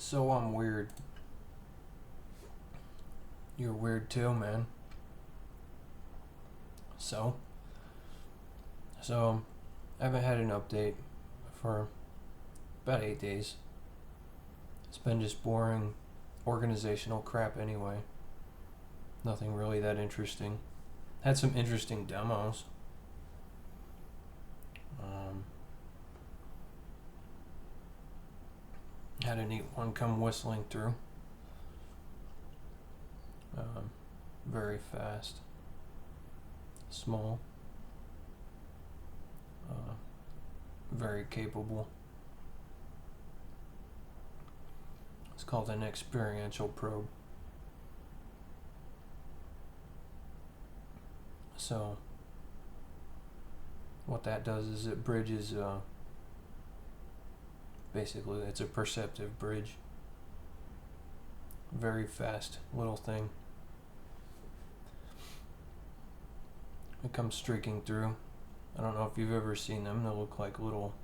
So I'm weird. You're weird too, man. So? So, I haven't had an update for about 8 days. It's been just boring organizational crap anyway. Nothing really that interesting. Had some interesting demos. Had a neat one come whistling through. Very fast. Small. Very capable. It's called an experiential probe. So, what that does is it bridges, basically, it's a perceptive bridge. Very fast little thing. It comes streaking through. I don't know if you've ever seen them. They look like little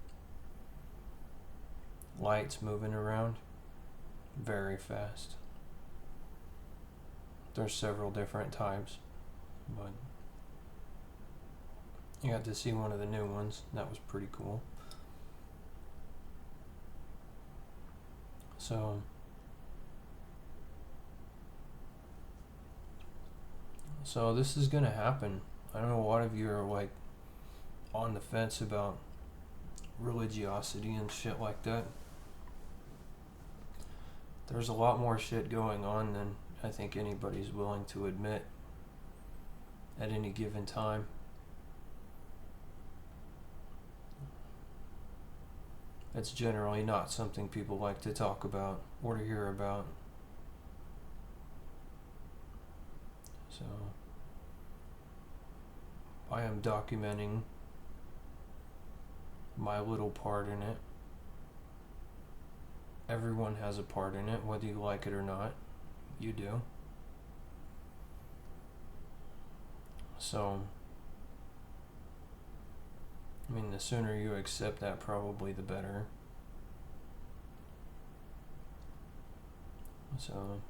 lights moving around. Very fast. There's several different types, but you got to see one of the new ones. That was pretty cool. So this is gonna happen. I know a lot of you are like on the fence about religiosity and shit like that. There's a lot more shit going on than I think anybody's willing to admit at any given time. It's generally not something people like to talk about or to hear about. So, I am documenting my little part in it. Everyone has a part in it, whether you like it or not. You do. So, I mean, the sooner you accept that, probably the better. So,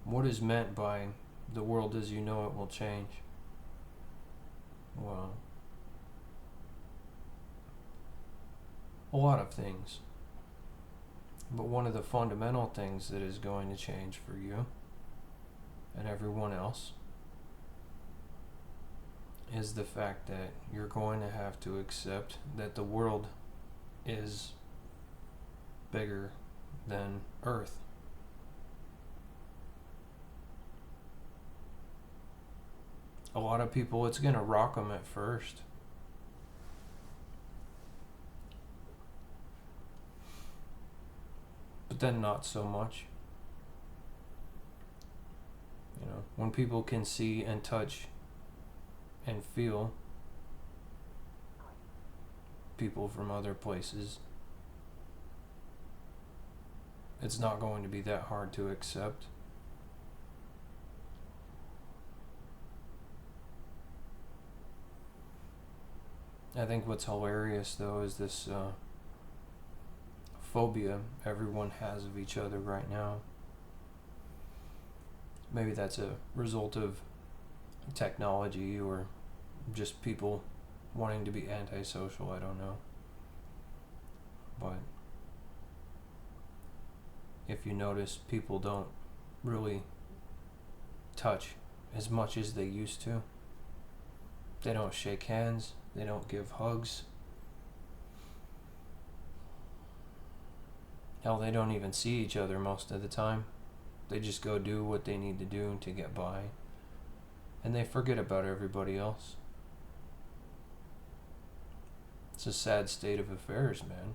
what is meant by the world as you know it will change? Well, a lot of things. But one of the fundamental things that is going to change for you and everyone else is the fact that you're going to have to accept that the world is bigger than Earth. A lot of people, it's going to rock them at first. But then not so much. You know, when people can see and touch and feel people from other places, it's not going to be that hard to accept. I think what's hilarious though is this phobia everyone has of each other right now. Maybe that's a result of technology or just people wanting to be antisocial, I don't know. But if you notice, people don't really touch as much as they used to. They don't shake hands, they don't give hugs. Hell, they don't even see each other most of the time. They just go do what they need to do to get by. And they forget about everybody else. It's a sad state of affairs, man.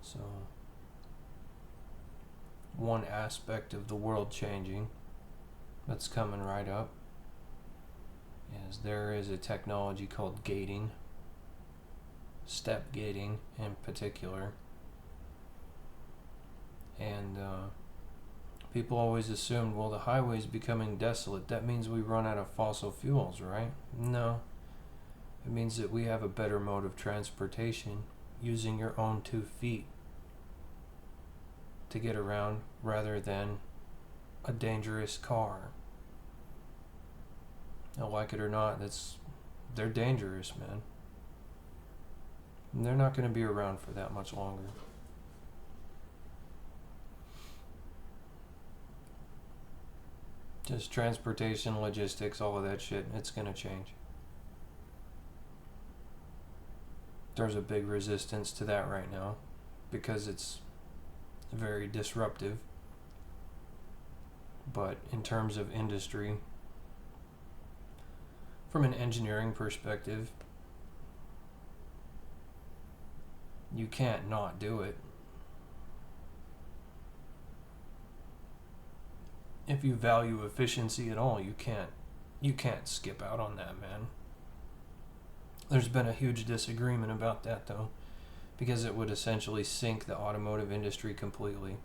So, one aspect of the world changing that's coming right up is there is a technology called gating. Step gating in particular. And people always assumed, well, the highway's becoming desolate. That means we run out of fossil fuels, right? No. It means that we have a better mode of transportation using your own 2 feet to get around rather than a dangerous car. Now, like it or not, they're dangerous, man. And they're not going to be around for that much longer. Just transportation, logistics, all of that shit, it's going to change. There's a big resistance to that right now because it's very disruptive. But in terms of industry, from an engineering perspective, you can't not do it. If you value efficiency at all, you can't skip out on that, man. There's been a huge disagreement about that, though, because it would essentially sink the automotive industry completely.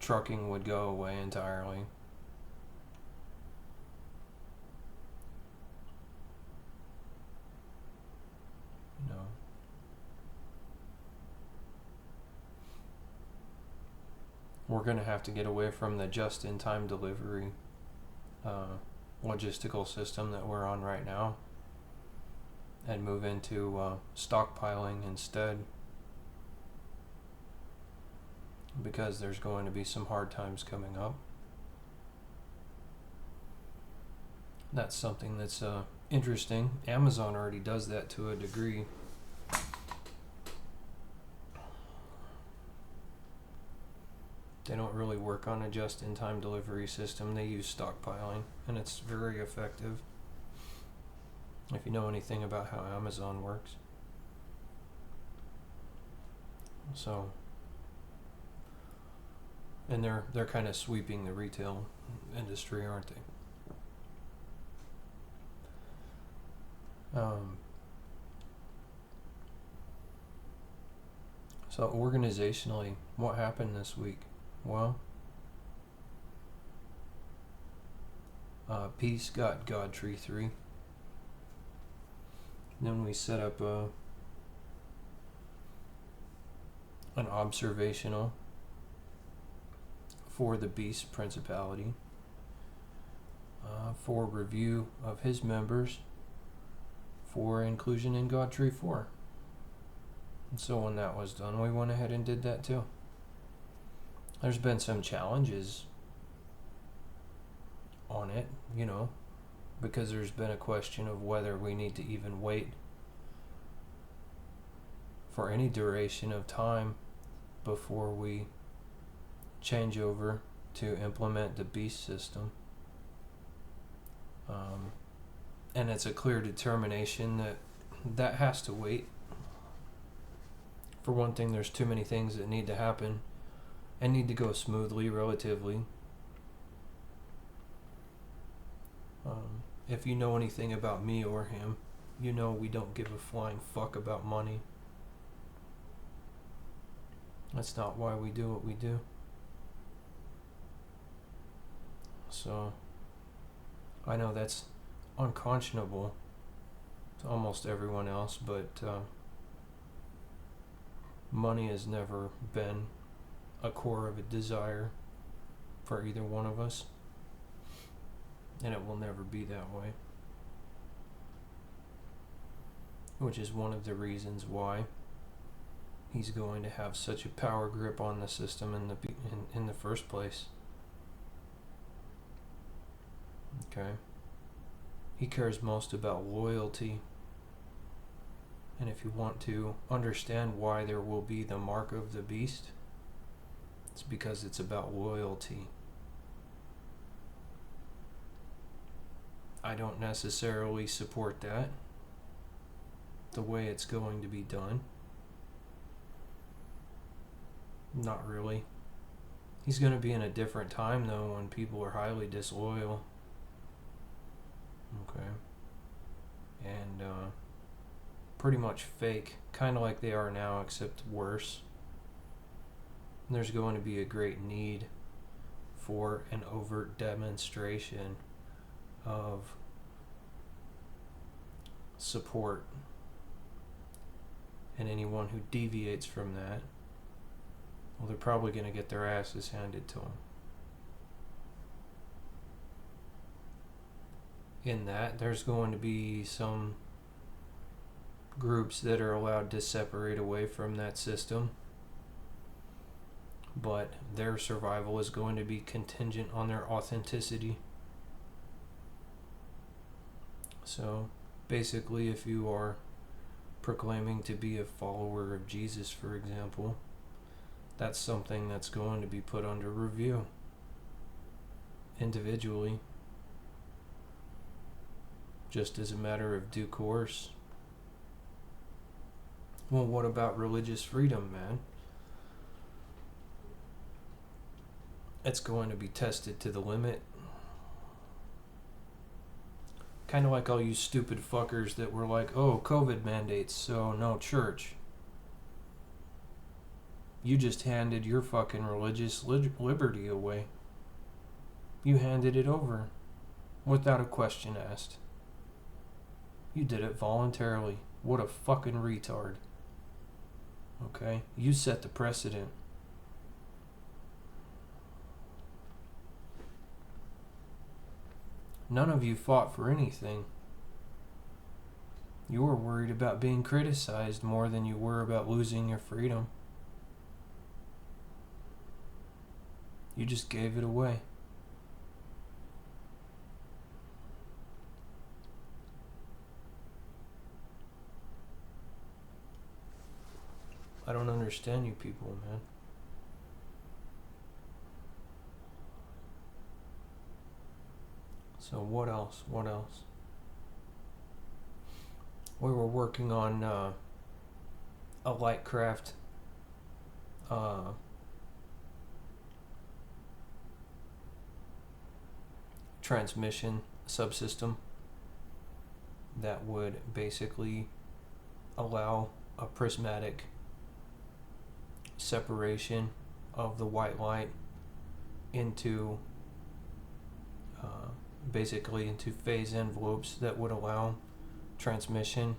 Trucking would go away entirely. You know. We're going to have to get away from the just-in-time delivery logistical system that we're on right now and move into stockpiling instead, because there's going to be some hard times coming up. That's something that's interesting. Amazon already does that to a degree. They don't really work on a just-in-time delivery system. They use stockpiling, and it's very effective. If you know anything about how Amazon works. So, and they're kind of sweeping the retail industry, aren't they? So organizationally, what happened this week? Well, Peace got Godtree 3. Then we set up an observational for the Beast Principality for review of his members for inclusion in Godtree 4. And so when that was done, we went ahead and did that too. There's been some challenges on it, you know, because there's been a question of whether we need to even wait for any duration of time before we change over to implement the Beast system. And it's a clear determination that has to wait. For one thing, there's too many things that need to happen and need to go smoothly, relatively. If you know anything about me or him, you know we don't give a flying fuck about money. That's not why we do what we do. So, I know that's unconscionable to almost everyone else, but money has never been a core of a desire for either one of us, and it will never be that way, which is one of the reasons why he's going to have such a power grip on the system in the first place. Okay, he cares most about loyalty, and if you want to understand why there will be the mark of the beast, it's because it's about loyalty. I don't necessarily support that, the way it's going to be done. Not really. He's going to be in a different time, though, when people are highly disloyal. Okay. And pretty much fake, kind of like they are now, except worse. There's going to be a great need for an overt demonstration of support And anyone who deviates from that, well, they're probably going to get their asses handed to them. In that, there's going to be some groups that are allowed to separate away from that system, but their survival is going to be contingent on their authenticity. So basically, if you are proclaiming to be a follower of Jesus, for example, that's something that's going to be put under review individually, just as a matter of due course. Well, what about religious freedom, man? It's going to be tested to the limit. Kind of like all you stupid fuckers that were like, oh, COVID mandates, so no church. You just handed your fucking religious liberty away. You handed it over without a question asked. You did it voluntarily. What a fucking retard. Okay? You set the precedent. None of you fought for anything. You were worried about being criticized more than you were about losing your freedom. You just gave it away. I don't understand you people, man. So what else? What else? We were working on a Lightcraft transmission subsystem that would basically allow a prismatic separation of the white light into basically into phase envelopes that would allow transmission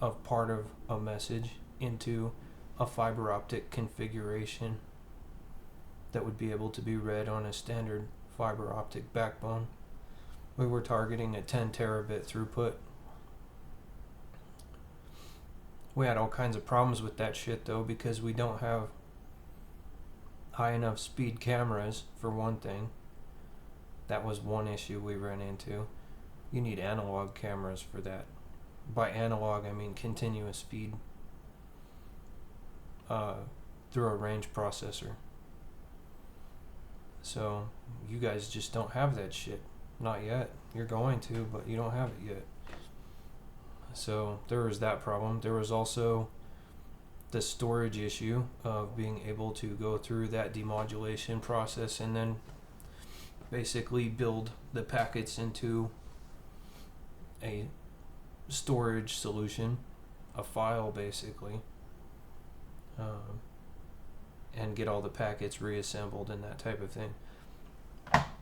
of part of a message into a fiber optic configuration that would be able to be read on a standard fiber optic backbone. We were targeting a 10 terabit throughput. We had all kinds of problems with that shit though, because we don't have high enough speed cameras, for one thing. That was one issue we ran into. You need analog cameras for that. By analog, I mean continuous feed through a range processor. So you guys just don't have that shit. Not yet. You're going to, but you don't have it yet. So there was that problem. There was also the storage issue of being able to go through that demodulation process and then basically build the packets into a storage solution, a file basically, and get all the packets reassembled and that type of thing.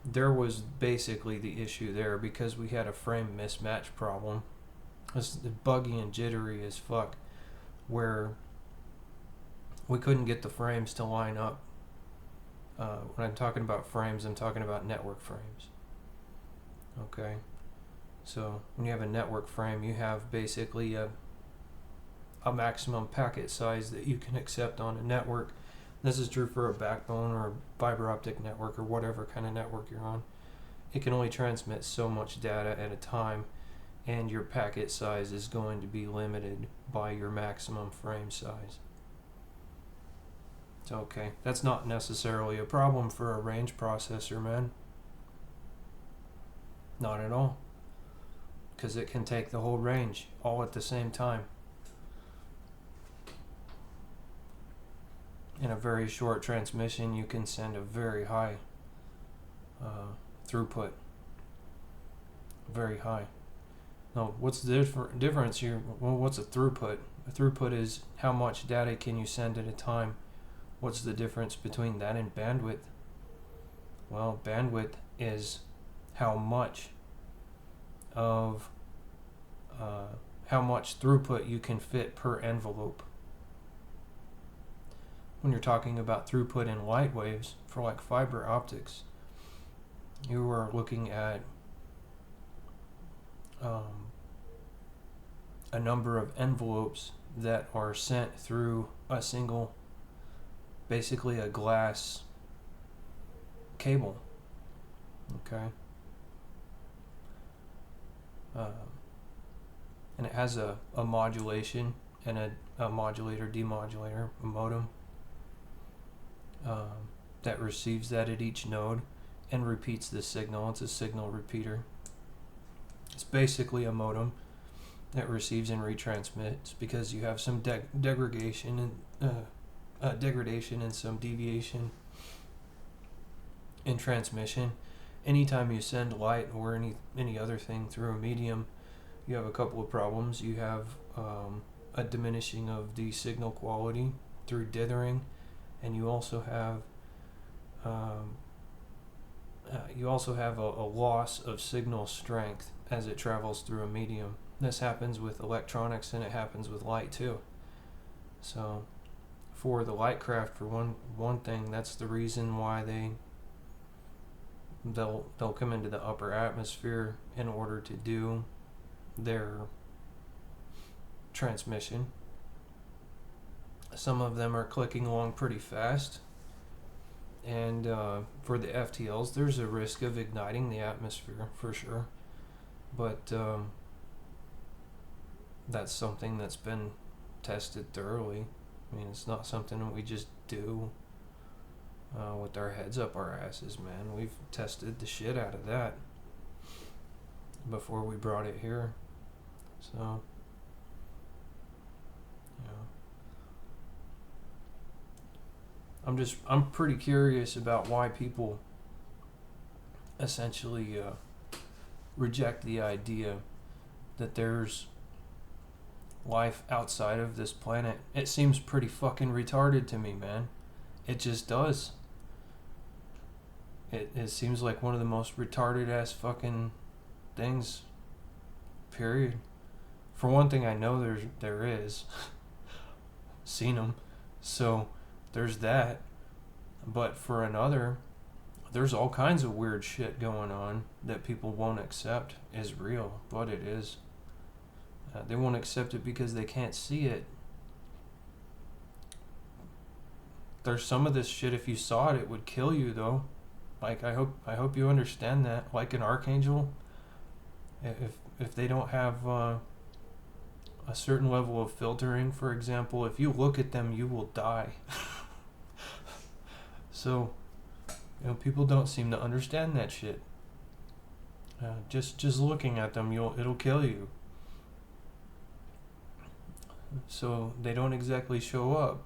There was basically the issue there because we had a frame mismatch problem. It's buggy and jittery as fuck, where we couldn't get the frames to line up. When I'm talking about frames, I'm talking about network frames. Okay? So when you have a network frame, you have basically a maximum packet size that you can accept on a network. This is true for a backbone or a fiber optic network or whatever kind of network you're on. It can only transmit so much data at a time, and your packet size is going to be limited by your maximum frame size. It's okay. That's not necessarily a problem for a range processor, man. Not at all. Because it can take the whole range all at the same time. In a very short transmission, you can send a very high throughput. Very high. Now, what's the difference here? Well, what's a throughput? A throughput is how much data can you send at a time. What's the difference between that and bandwidth? Well, bandwidth is how how much throughput you can fit per envelope. When you're talking about throughput in light waves for like fiber optics, you are looking at a number of envelopes that are sent through a single, basically a glass cable. Okay. And it has a modulation and a modulator, demodulator, a modem that receives that at each node and repeats the signal. It's a signal repeater. It's basically a modem that receives and retransmits, because you have some degradation and some deviation in transmission. Anytime you send light or any other thing through a medium, you have a couple of problems. You have a diminishing of the signal quality through dithering, and you also have a loss of signal strength as it travels through a medium. This happens with electronics, and it happens with light too. So for the light craft, for one thing, that's the reason why they'll come into the upper atmosphere in order to do their transmission. Some of them are clicking along pretty fast, and for the FTLs, there's a risk of igniting the atmosphere for sure, but that's something that's been tested thoroughly. I mean, it's not something that we just do with our heads up our asses, man. We've tested the shit out of that before we brought it here. So, I'm pretty curious about why people essentially reject the idea that there's life outside of this planet. It seems pretty fucking retarded to me, man. It just does. It seems like one of the most retarded ass fucking things, period. For one thing, I know there is. Seen them. So there's that. But for another, there's all kinds of weird shit going on that people won't accept is real, but it is. They won't accept it because they can't see it. There's some of this shit, if you saw it, it would kill you, though. Like, I hope you understand that. Like an archangel, if they don't have a certain level of filtering, for example, if you look at them, you will die. So, people don't seem to understand that shit. Just looking at them, it'll kill you. So they don't exactly show up.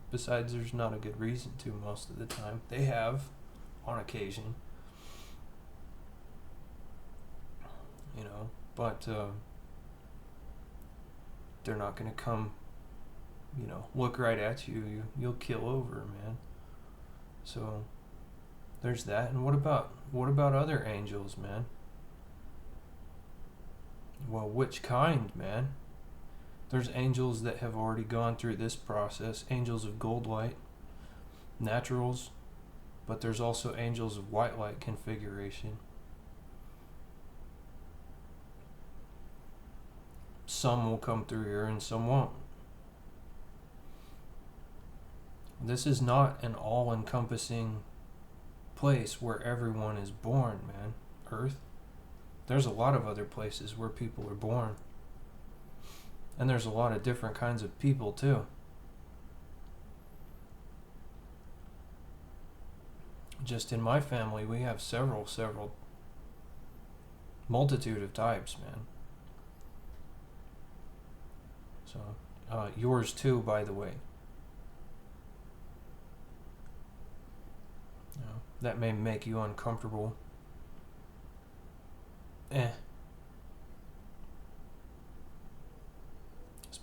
Besides, there's not a good reason to most of the time. They have, on occasion. But they're not going to come, look right at you. You'll kill over, man. So there's that. And what about other angels, man? Well, which kind, man? There's angels that have already gone through this process, angels of gold light, naturals, but there's also angels of white light configuration. Some will come through here and some won't. This is not an all-encompassing place where everyone is born, man. Earth. There's a lot of other places where people are born. And there's a lot of different kinds of people, too. Just in my family, we have several multitude of types, man. So, yours too, by the way. That may make you uncomfortable. It's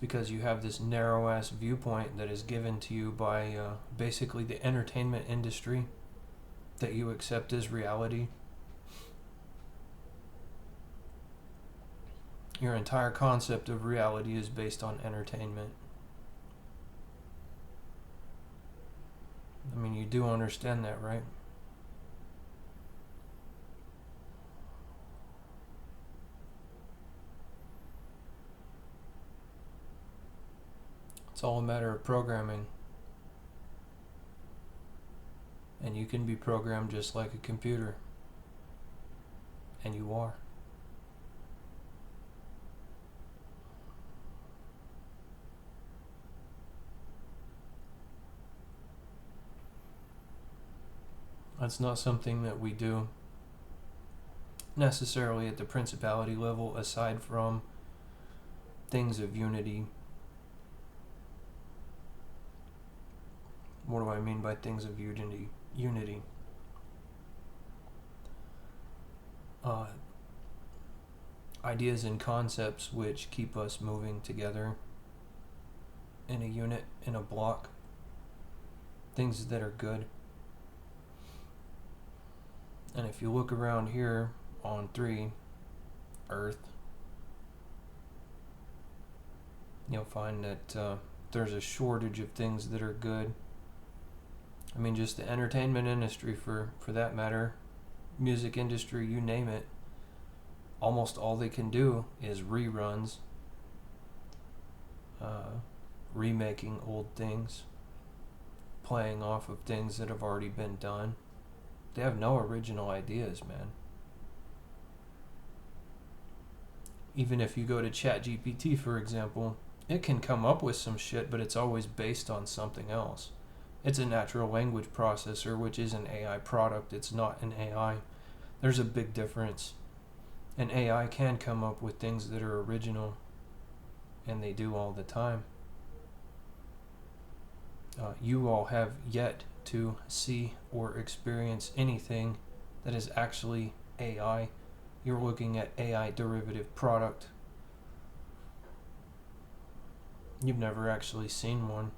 because you have this narrow-ass viewpoint that is given to you by basically the entertainment industry that you accept as reality. Your entire concept of reality is based on entertainment. I mean, you do understand that, right? It's all a matter of programming. And you can be programmed just like a computer. And you are. That's not something that we do necessarily at the principality level, aside from things of unity. What do I mean by things of unity? Ideas and concepts which keep us moving together in a unit, in a block. Things that are good. And if you look around here on 3, Earth, you'll find that there's a shortage of things that are good. I mean, just the entertainment industry, for that matter, music industry, you name it, almost all they can do is reruns, remaking old things, playing off of things that have already been done. They have no original ideas, man. Even if you go to ChatGPT, for example, it can come up with some shit, but it's always based on something else. It's a natural language processor, which is an AI product. It's not an AI. There's a big difference. An AI can come up with things that are original, and they do all the time. You all have yet to see or experience anything that is actually AI. You're looking at AI derivative product. You've never actually seen one.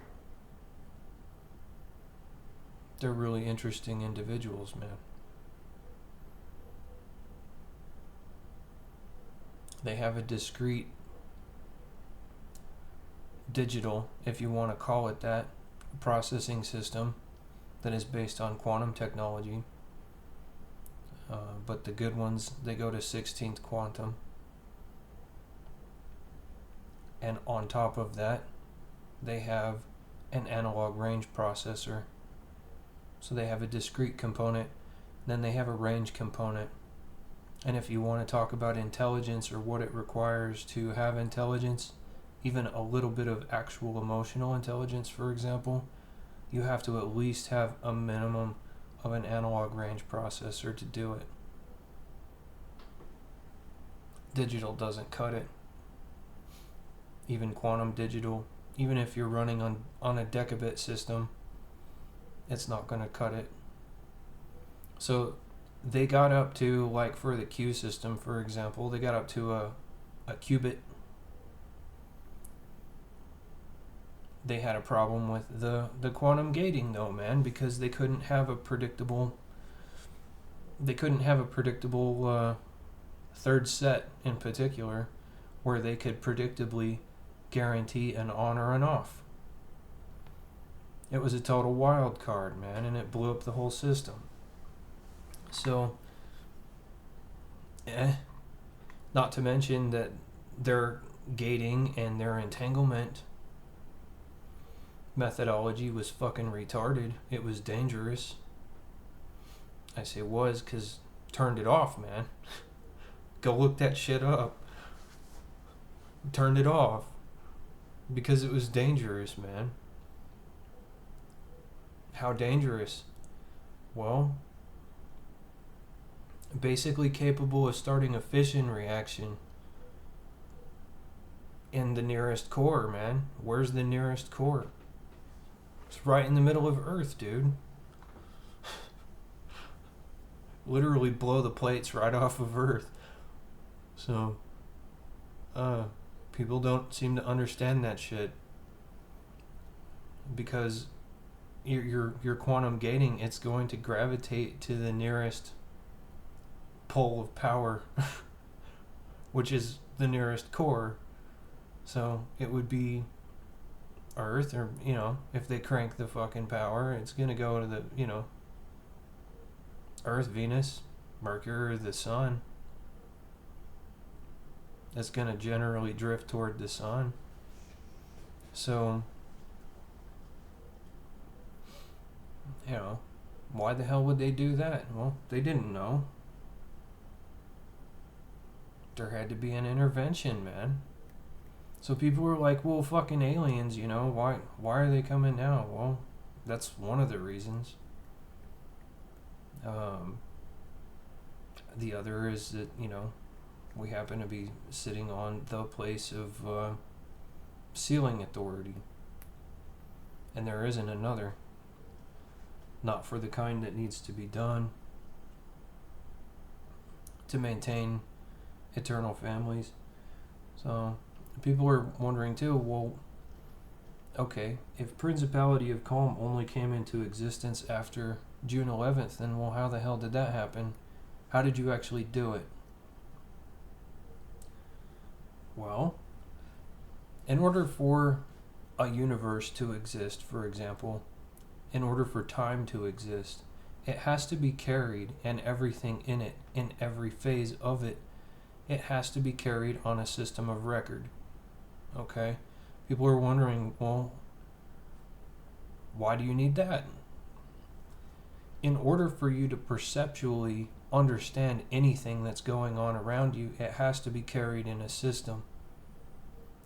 They're really interesting individuals, man. They have a discrete digital, if you want to call it that, processing system that is based on quantum technology. But the good ones, they go to 16th quantum. And on top of that, they have an analog range processor. So they have a discrete component, then they have a range component. And if you want to talk about intelligence or what it requires to have intelligence, even a little bit of actual emotional intelligence, for example, you have to at least have a minimum of an analog range processor to do it. Digital doesn't cut it. Even quantum digital, even if you're running on a decabit system, it's not going to cut it. So they got up to, like for the Q system, for example, they got up to a qubit. They had a problem with the quantum gating though, man, because they couldn't have a predictable third set in particular where they could predictably guarantee an on or an off. It was a total wild card, man, and it blew up the whole system. So, not to mention that their gating and their entanglement methodology was fucking retarded. It was dangerous. I say was because turned it off, man. Go look that shit up. Turned it off because it was dangerous, man. How dangerous? Well, basically capable of starting a fission reaction in the nearest core, man. Where's the nearest core? It's right in the middle of Earth, dude. Literally blow the plates right off of Earth. So, people don't seem to understand that shit. Because your quantum gating, it's going to gravitate to the nearest pole of power, which is the nearest core. So it would be Earth, or, if they crank the fucking power, it's going to go to the, Earth, Venus, Mercury, or the Sun. It's going to generally drift toward the Sun. So, why the hell would they do that? Well, they didn't know. There had to be an intervention, man. So people were like, well, fucking aliens, why are they coming now? Well, that's one of the reasons. The other is that, we happen to be sitting on the place of sealing authority. And there isn't another. Not for the kind that needs to be done to maintain eternal families. So people are wondering too, well, okay, if Principality of Calm only came into existence after June 11th, then, well, how the hell did that happen? How did you actually do it? Well, in order for a universe to exist, for example, in order for time to exist, it has to be carried, and everything in it, in every phase of it, it has to be carried on a system of record. Okay? People are wondering, well, why do you need that? In order for you to perceptually understand anything that's going on around you, it has to be carried in a system.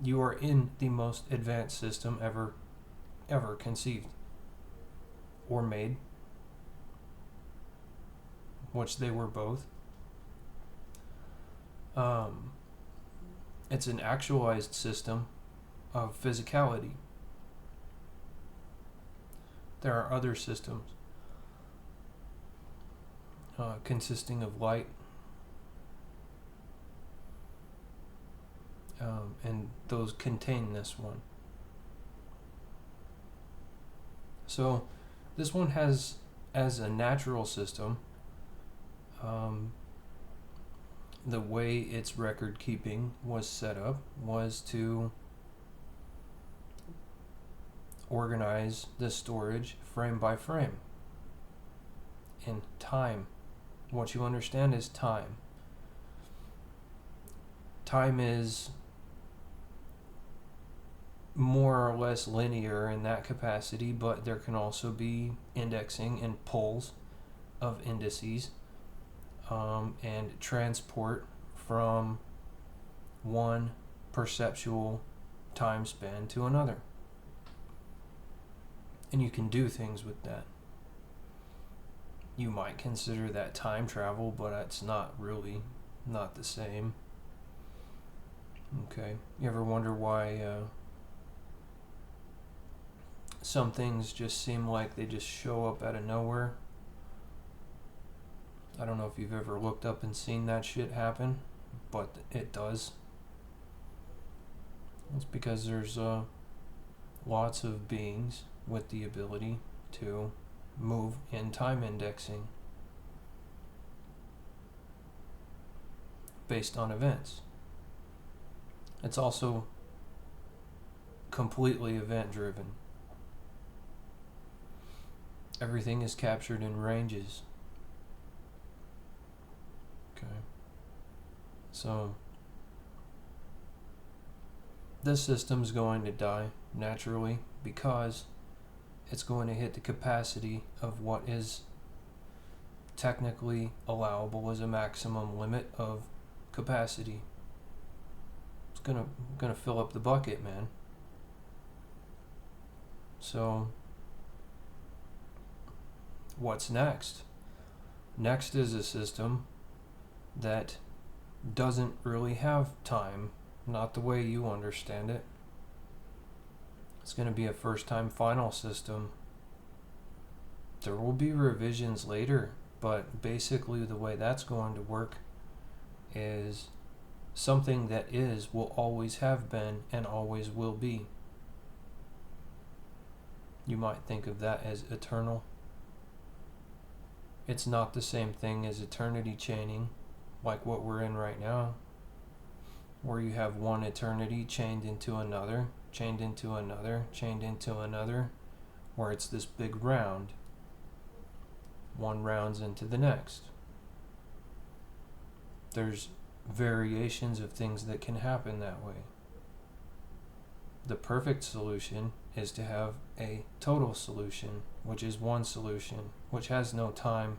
You are in the most advanced system ever conceived or made, which they were both. It's an actualized system of physicality. There are other systems consisting of light, and those contain this one. So this one has, as a natural system, the way its record keeping was set up was to organize the storage frame by frame in time. What you understand is time. Time is more or less linear in that capacity, but there can also be indexing and pulls of indices, and transport from one perceptual time span to another. And you can do things with that. You might consider that time travel, but it's not the same. Okay. You ever wonder why some things just seem like they just show up out of nowhere? I don't know if you've ever looked up and seen that shit happen, but it does. It's because there's lots of beings with the ability to move in time indexing based on events. It's also completely event driven. Everything is captured in ranges. Okay. So this system's going to die naturally because it's going to hit the capacity of what is technically allowable as a maximum limit of capacity. It's gonna fill up the bucket, man. So what's next? Next is a system that doesn't really have time, not the way you understand it. It's going to be a first-time final system. There will be revisions later, but basically the way that's going to work is something that is will always have been and always will be. You might think of that as eternal. It's not the same thing as eternity chaining, like what we're in right now. where you have one eternity chained into another, chained into another, chained into another, where it's this big round. One rounds into the next. There's variations of things that can happen that way. The perfect solution is to have a total solution, which is one solution, which has no time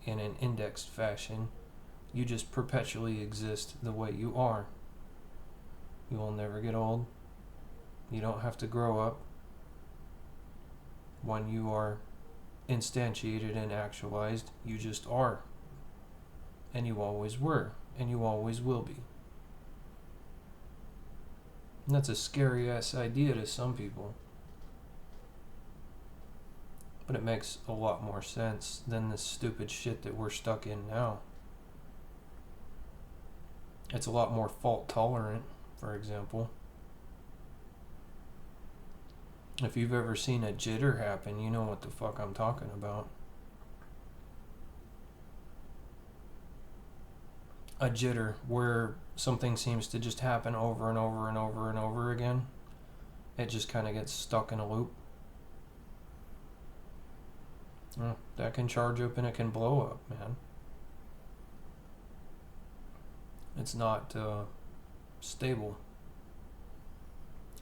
in an indexed fashion. You just perpetually exist the way you are. You will never get old. You don't have to grow up. When you are instantiated and actualized, you just are. And you always were. And you always will be. And that's a scary ass idea to some people. But it makes a lot more sense than this stupid shit that we're stuck in now. It's a lot more fault tolerant, for example. If you've ever seen a jitter happen, you know what the fuck I'm talking about. A jitter, where something seems to just happen over and over and over and over again. It just kind of gets stuck in a loop. That can charge up and it can blow up, man. It's not stable.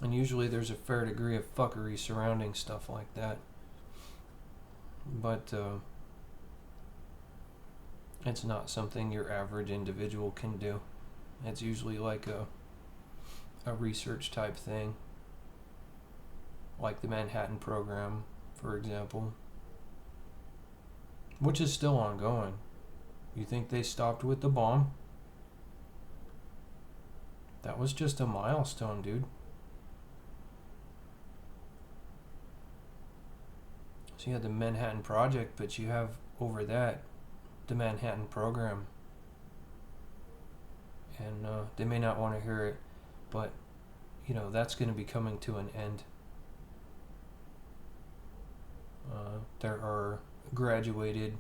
And usually there's a fair degree of fuckery surrounding stuff like that. But it's not something your average individual can do. It's usually like a research type thing. Like the Manhattan Program, for example. Which is still ongoing. You think they stopped with the bomb? That was just a milestone, dude. So you had the Manhattan Project, but you have over that the Manhattan Program. And they may not want to hear it, but you know, that's going to be coming to an end. There are graduated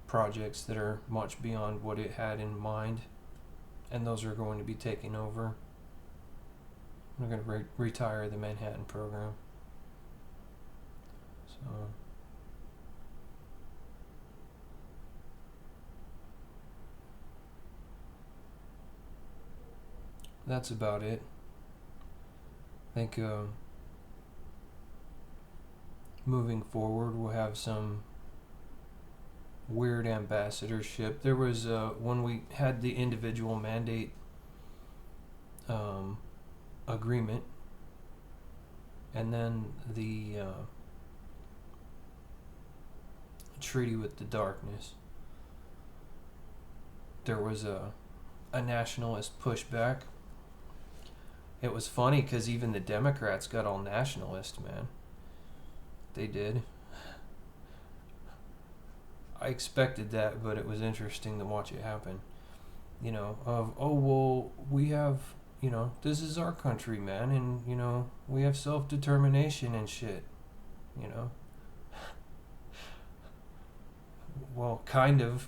projects that are much beyond what it had in mind, and those are going to be taking over. We're going to retire the Manhattan Program. So that's about it. I think moving forward we'll have some weird ambassadorship. There was when we had the individual mandate agreement, and then the treaty with the darkness, there was a nationalist pushback. It was funny because even the Democrats got all nationalist, man. They did. I expected that, but it was interesting to watch it happen. You know, we have, this is our country, man, and, we have self-determination and shit, Well, kind of,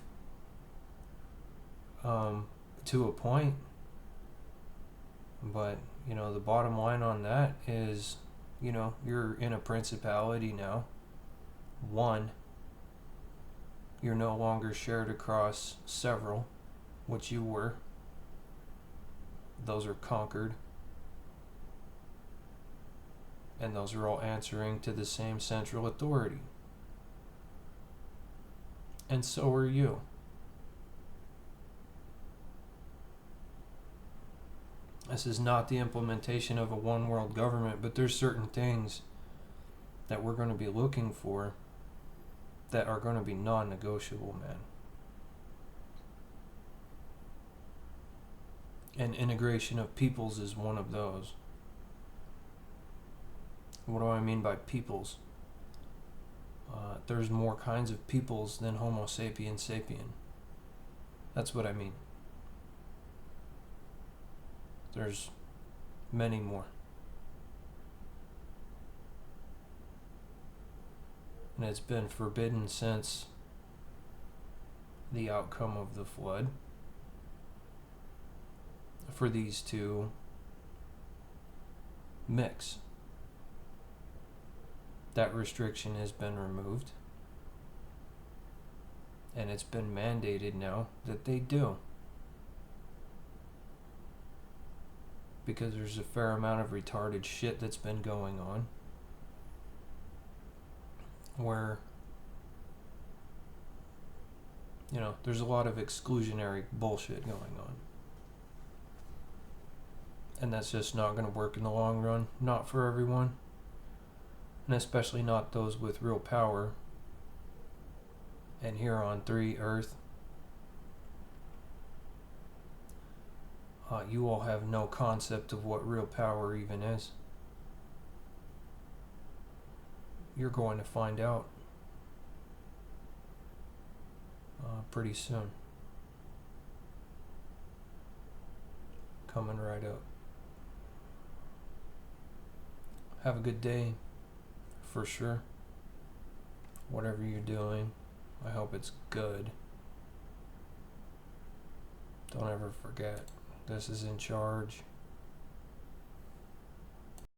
to a point. But, the bottom line on that is, you're in a principality now. One, you're no longer shared across several, which you were. Those are conquered. And those are all answering to the same central authority. And so are you. This is not the implementation of a one world government, but there's certain things that we're going to be looking for that are going to be non-negotiable, man. And integration of peoples is one of those. What do I mean by peoples? There's more kinds of peoples than Homo sapiens sapien. That's what I mean. There's many more. And it's been forbidden since the outcome of the flood. for these to mix. That restriction has been removed, and it's been mandated now that they do. Because there's a fair amount of retarded shit that's been going on where, you know, there's a lot of exclusionary bullshit going on. And that's just not going to work in the long run. Not for everyone. And especially not those with real power. And here on 3 Earth, you all have no concept of what real power even is. You're going to find out pretty soon. Coming right up. Have a good day, for sure. Whatever you're doing, I hope it's good. Don't ever forget, this is in charge.